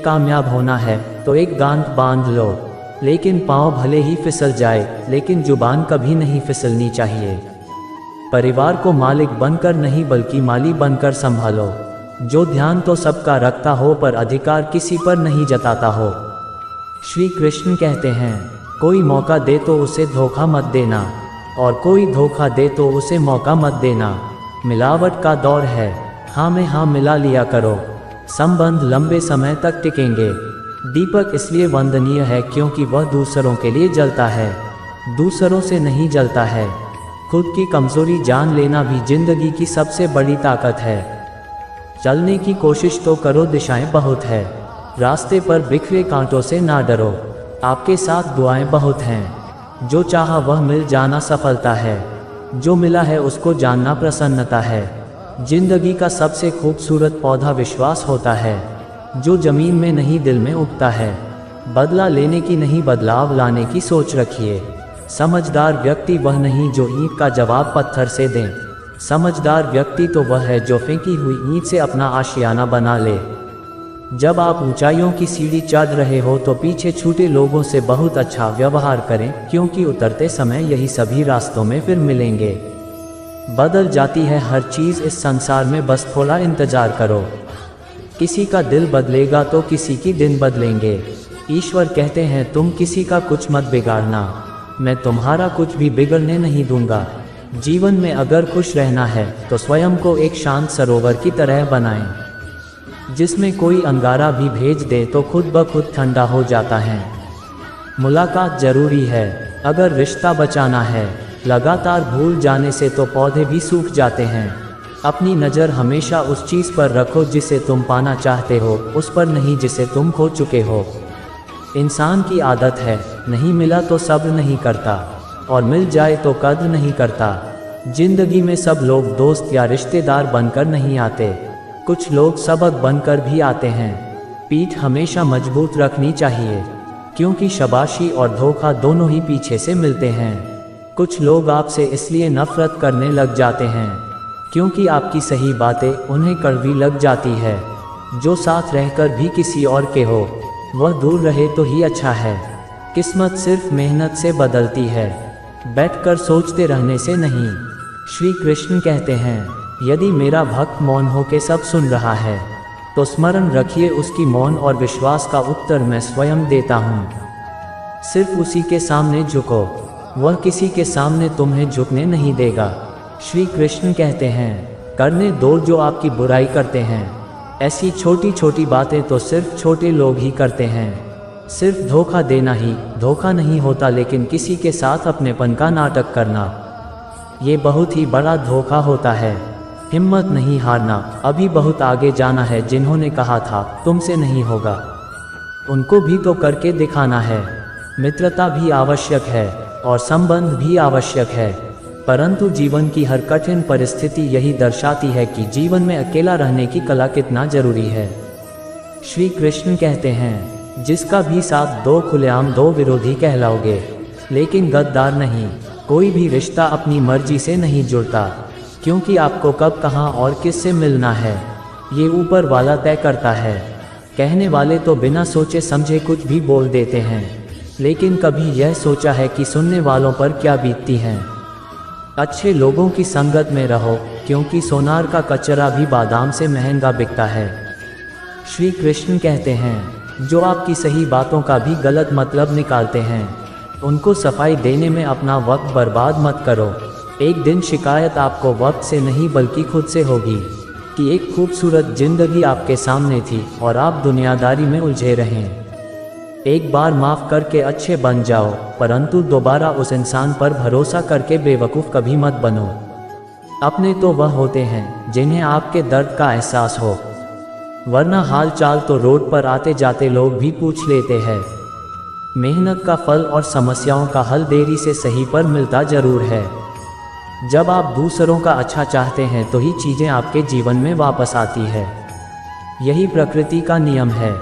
कामयाब होना है तो एक गांठ बांध लो, लेकिन पाँव भले ही फिसल जाए, लेकिन जुबान कभी नहीं फिसलनी चाहिए। परिवार को मालिक बनकर नहीं बल्कि माली बनकर संभालो। जो ध्यान तो सबका रखता हो पर अधिकार किसी पर नहीं जताता हो। श्री कृष्ण कहते हैं, कोई मौका दे तो उसे धोखा मत देना, और कोई धोखा दे तो उसे मौका मत देना। मिलावट का दौर है, हाँ में हाँ मिला लिया करो, संबंध लंबे समय तक टिकेंगे। दीपक इसलिए वंदनीय है क्योंकि वह दूसरों के लिए जलता है, दूसरों से नहीं जलता है। खुद की कमजोरी जान लेना भी जिंदगी की सबसे बड़ी ताकत है। चलने की कोशिश तो करो, दिशाएं बहुत है, रास्ते पर बिखरे कांटों से ना डरो। आपके साथ दुआएं बहुत हैं, जो चाहा वह मिल जाना सफलता है, जो मिला है उसको जानना प्रसन्नता है। जिंदगी का सबसे खूबसूरत पौधा विश्वास होता है, जो जमीन में नहीं दिल में उगता है। बदला लेने की नहीं बदलाव लाने की सोच रखिए। समझदार व्यक्ति वह नहीं जो ईंट का जवाब पत्थर से दे, समझदार व्यक्ति तो वह है जो फेंकी हुई ईंट से अपना आशियाना बना ले। जब आप ऊंचाइयों की सीढ़ी चढ़ रहे हो तो पीछे छूटे लोगों से बहुत अच्छा व्यवहार करें, क्योंकि उतरते समय यही सभी रास्तों में फिर मिलेंगे। बदल जाती है हर चीज़ इस संसार में, बस थोड़ा इंतजार करो। किसी का दिल बदलेगा तो किसी की दिन बदलेंगे। ईश्वर कहते हैं, तुम किसी का कुछ मत बिगाड़ना, मैं तुम्हारा कुछ भी बिगड़ने नहीं दूंगा। जीवन में अगर खुश रहना है तो स्वयं को एक शांत सरोवर की तरह बनाएं, जिसमें कोई अंगारा भी भेज दे तो खुद ब खुद ठंडा हो जाता है। मुलाकात जरूरी है अगर रिश्ता बचाना है, लगातार भूल जाने से तो पौधे भी सूख जाते हैं। अपनी नज़र हमेशा उस चीज़ पर रखो जिसे तुम पाना चाहते हो, उस पर नहीं जिसे तुम खो चुके हो। इंसान की आदत है, नहीं मिला तो सब्र नहीं करता, और मिल जाए तो कद्र नहीं करता। जिंदगी में सब लोग दोस्त या रिश्तेदार बनकर नहीं आते, कुछ लोग सबक बनकर भी आते हैं। पीठ हमेशा मजबूत रखनी चाहिए, क्योंकि शाबाशी और धोखा दोनों ही पीछे से मिलते हैं। कुछ लोग आपसे इसलिए नफरत करने लग जाते हैं क्योंकि आपकी सही बातें उन्हें कड़वी लग जाती है। जो साथ रहकर भी किसी और के हो, वह दूर रहे तो ही अच्छा है। किस्मत सिर्फ मेहनत से बदलती है, बैठकर सोचते रहने से नहीं। श्री कृष्ण कहते हैं, यदि मेरा भक्त मौन हो के सब सुन रहा है तो स्मरण रखिए उसकी मौन और विश्वास का उत्तर मैं स्वयं देता हूँ। सिर्फ उसी के सामने झुको, वह किसी के सामने तुम्हें झुकने नहीं देगा। श्री कृष्ण कहते हैं, करने दो जो आपकी बुराई करते हैं। ऐसी छोटी छोटी बातें तो सिर्फ छोटे लोग ही करते हैं। सिर्फ धोखा देना ही धोखा नहीं होता, लेकिन किसी के साथ अपनेपन का नाटक करना, ये बहुत ही बड़ा धोखा होता है। हिम्मत नहीं हारना, अभी बहुत आगे जाना है। जिन्होंने कहा था तुमसे नहीं होगा, उनको भी तो करके दिखाना है। मित्रता भी आवश्यक है और संबंध भी आवश्यक है, परंतु जीवन की हर कठिन परिस्थिति यही दर्शाती है कि जीवन में अकेला रहने की कला कितना जरूरी है। श्री कृष्ण कहते हैं, जिसका भी साथ दो खुलेआम दो विरोधी कहलाओगे, लेकिन गद्दार नहीं। कोई भी रिश्ता अपनी मर्जी से नहीं जुड़ता, क्योंकि आपको कब कहाँ और किससे मिलना है ये ऊपर वाला तय करता है। कहने वाले तो बिना सोचे समझे कुछ भी बोल देते हैं, लेकिन कभी यह सोचा है कि सुनने वालों पर क्या बीतती हैं। अच्छे लोगों की संगत में रहो, क्योंकि सोनार का कचरा भी बादाम से महंगा बिकता है। श्री कृष्ण कहते हैं, जो आपकी सही बातों का भी गलत मतलब निकालते हैं, उनको सफाई देने में अपना वक्त बर्बाद मत करो। एक दिन शिकायत आपको वक्त से नहीं बल्कि खुद से होगी कि एक खूबसूरत जिंदगी आपके सामने थी और आप दुनियादारी में उलझे रहें। एक बार माफ़ करके अच्छे बन जाओ, परंतु दोबारा उस इंसान पर भरोसा करके बेवकूफ़ कभी मत बनो। अपने तो वह होते हैं जिन्हें आपके दर्द का एहसास हो, वरना हाल चाल तो रोड पर आते जाते लोग भी पूछ लेते हैं। मेहनत का फल और समस्याओं का हल देरी से सही पर मिलता जरूर है। जब आप दूसरों का अच्छा चाहते हैं तो ही चीज़ें आपके जीवन में वापस आती है। यही प्रकृति का नियम है।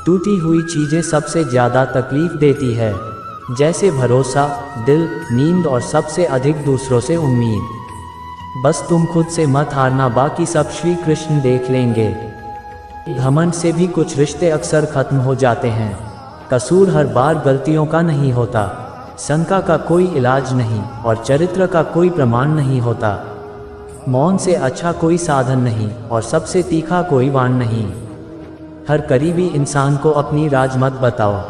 टूटी हुई चीज़ें सबसे ज़्यादा तकलीफ देती है, जैसे भरोसा, दिल, नींद और सबसे अधिक दूसरों से उम्मीद। बस तुम खुद से मत हारना, बाकी सब श्री कृष्ण देख लेंगे। घमंड से भी कुछ रिश्ते अक्सर खत्म हो जाते हैं। कसूर हर बार गलतियों का नहीं होता, शंका का कोई इलाज नहीं और चरित्र का कोई प्रमाण नहीं होता। मौन से अच्छा कोई साधन नहीं और सबसे तीखा कोई वाण नहीं। हर करीबी इंसान को अपनी राज मत बताओ,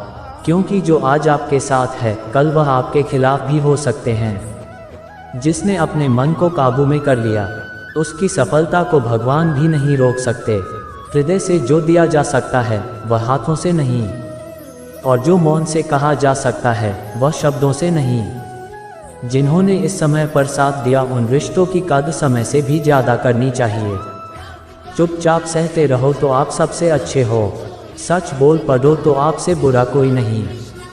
क्योंकि जो आज आपके साथ है कल वह आपके खिलाफ भी हो सकते हैं। जिसने अपने मन को काबू में कर लिया उसकी सफलता को भगवान भी नहीं रोक सकते। हृदय से जो दिया जा सकता है वह हाथों से नहीं, और जो मौन से कहा जा सकता है वह शब्दों से नहीं। जिन्होंने इस समय पर साथ दिया उन रिश्तों की कद्र समय से भी ज़्यादा करनी चाहिए। चुपचाप सहते रहो तो आप सबसे अच्छे हो, सच बोल पड़ो तो आपसे बुरा कोई नहीं।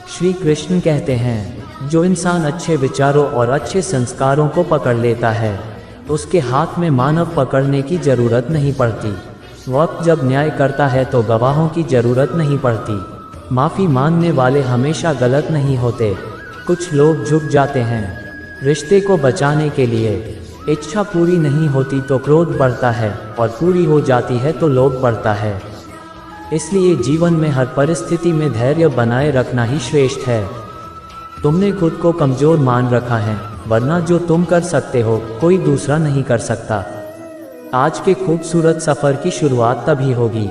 श्री कृष्ण कहते हैं, जो इंसान अच्छे विचारों और अच्छे संस्कारों को पकड़ लेता है उसके हाथ में मानव पकड़ने की ज़रूरत नहीं पड़ती। वक्त जब न्याय करता है तो गवाहों की ज़रूरत नहीं पड़ती। माफ़ी मांगने वाले हमेशा गलत नहीं होते। कुछ लोग झुक जाते हैं रिश्ते को बचाने के लिए। इच्छा पूरी नहीं होती तो क्रोध बढ़ता है और पूरी हो जाती है तो लोभ बढ़ता है। इसलिए जीवन में हर परिस्थिति में धैर्य बनाए रखना ही श्रेष्ठ है। तुमने खुद को कमज़ोर मान रखा है, वरना जो तुम कर सकते हो कोई दूसरा नहीं कर सकता। आज के खूबसूरत सफ़र की शुरुआत तभी होगी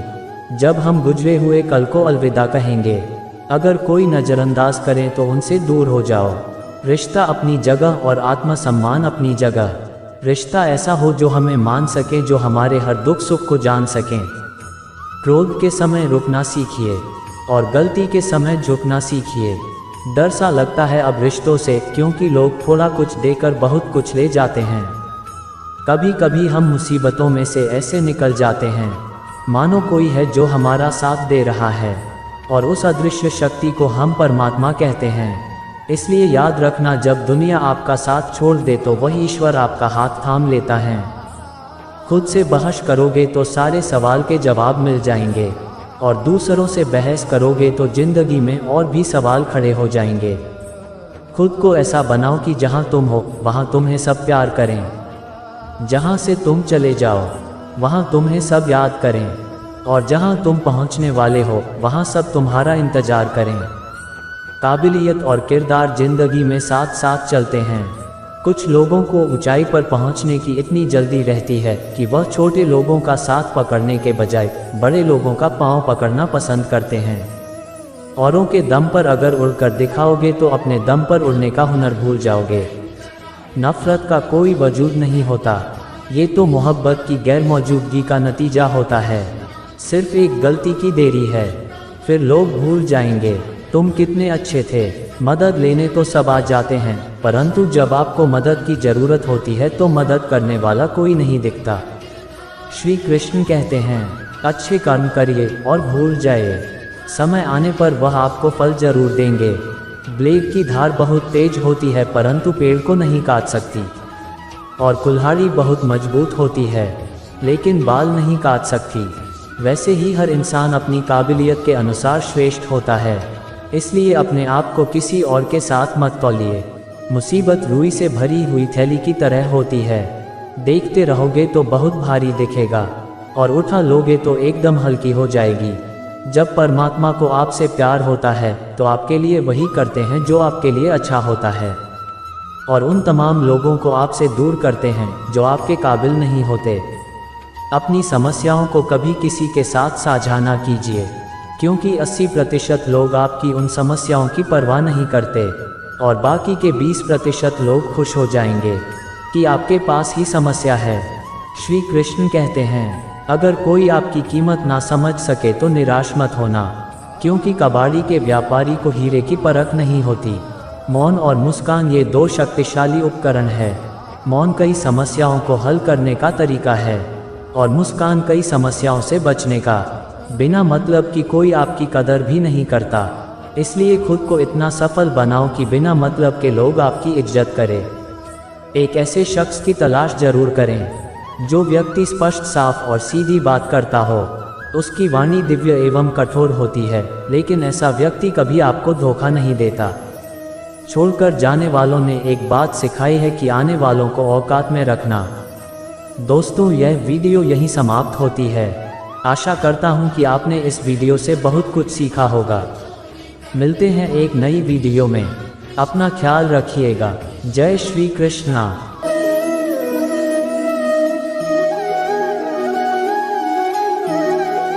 जब हम गुजरे हुए कल को अलविदा कहेंगे। अगर कोई नज़रअंदाज करे तो उनसे दूर हो जाओ। रिश्ता अपनी जगह और आत्मसम्मान अपनी जगह। रिश्ता ऐसा हो जो हमें मान सके, जो हमारे हर दुख सुख को जान सकें। क्रोध के समय रुकना सीखिए और गलती के समय झुकना सीखिए। डर सा लगता है अब रिश्तों से, क्योंकि लोग थोड़ा कुछ देकर बहुत कुछ ले जाते हैं। कभी कभी हम मुसीबतों में से ऐसे निकल जाते हैं मानो कोई है जो हमारा साथ दे रहा है, और उस अदृश्य शक्ति को हम परमात्मा कहते हैं। इसलिए याद रखना, जब दुनिया आपका साथ छोड़ दे तो वही ईश्वर आपका हाथ थाम लेता है। खुद से बहस करोगे तो सारे सवाल के जवाब मिल जाएंगे, और दूसरों से बहस करोगे तो जिंदगी में और भी सवाल खड़े हो जाएंगे। खुद को ऐसा बनाओ कि जहाँ तुम हो वहाँ तुम्हें सब प्यार करें, जहाँ से तुम चले जाओ वहाँ तुम्हें सब याद करें, और जहाँ तुम पहुँचने वाले हो वहाँ सब तुम्हारा इंतज़ार करें। काबिलियत और किरदार जिंदगी में साथ साथ चलते हैं। कुछ लोगों को ऊंचाई पर पहुंचने की इतनी जल्दी रहती है कि वह छोटे लोगों का साथ पकड़ने के बजाय बड़े लोगों का पांव पकड़ना पसंद करते हैं। औरों के दम पर अगर उड़कर दिखाओगे तो अपने दम पर उड़ने का हुनर भूल जाओगे। नफरत का कोई वजूद नहीं होता, ये तो मोहब्बत की गैर मौजूदगी का नतीजा होता है। सिर्फ एक गलती की देरी है, फिर लोग भूल जाएंगे तुम कितने अच्छे थे। मदद लेने तो सब आ जाते हैं, परंतु जब आपको मदद की ज़रूरत होती है तो मदद करने वाला कोई नहीं दिखता। श्री कृष्ण कहते हैं, अच्छे कर्म करिए और भूल जाइए, समय आने पर वह आपको फल जरूर देंगे। ब्लेड की धार बहुत तेज होती है परंतु पेड़ को नहीं काट सकती, और कुल्हाड़ी बहुत मजबूत होती है लेकिन बाल नहीं काट सकती। वैसे ही हर इंसान अपनी काबिलियत के अनुसार श्रेष्ठ होता है, इसलिए अपने आप को किसी और के साथ मत तौलिए। मुसीबत रुई से भरी हुई थैली की तरह होती है, देखते रहोगे तो बहुत भारी दिखेगा और उठा लोगे तो एकदम हल्की हो जाएगी। जब परमात्मा को आपसे प्यार होता है तो आपके लिए वही करते हैं जो आपके लिए अच्छा होता है, और उन तमाम लोगों को आपसे दूर करते हैं जो आपके काबिल नहीं होते। अपनी समस्याओं को कभी किसी के साथ साझा ना कीजिए, क्योंकि 80% लोग आपकी उन समस्याओं की परवाह नहीं करते और बाकी के 20% लोग खुश हो जाएंगे कि आपके पास ही समस्या है। श्री कृष्ण कहते हैं, अगर कोई आपकी कीमत ना समझ सके तो निराश मत होना, क्योंकि कबाड़ी के व्यापारी को हीरे की परख नहीं होती। मौन और मुस्कान ये दो शक्तिशाली उपकरण है। मौन कई समस्याओं को हल करने का तरीका है और मुस्कान कई समस्याओं से बचने का। बिना मतलब कि कोई आपकी कदर भी नहीं करता, इसलिए खुद को इतना सफल बनाओ कि बिना मतलब के लोग आपकी इज्जत करें। एक ऐसे शख्स की तलाश जरूर करें जो व्यक्ति स्पष्ट, साफ और सीधी बात करता हो। उसकी वाणी दिव्य एवं कठोर होती है, लेकिन ऐसा व्यक्ति कभी आपको धोखा नहीं देता। छोड़कर जाने वालों ने एक बात सिखाई है कि आने वालों को औकात में रखना। दोस्तों, यह वीडियो यहीं समाप्त होती है। आशा करता हूँ कि आपने इस वीडियो से बहुत कुछ सीखा होगा। मिलते हैं एक नई वीडियो में। अपना ख्याल रखिएगा। जय श्री कृष्णा।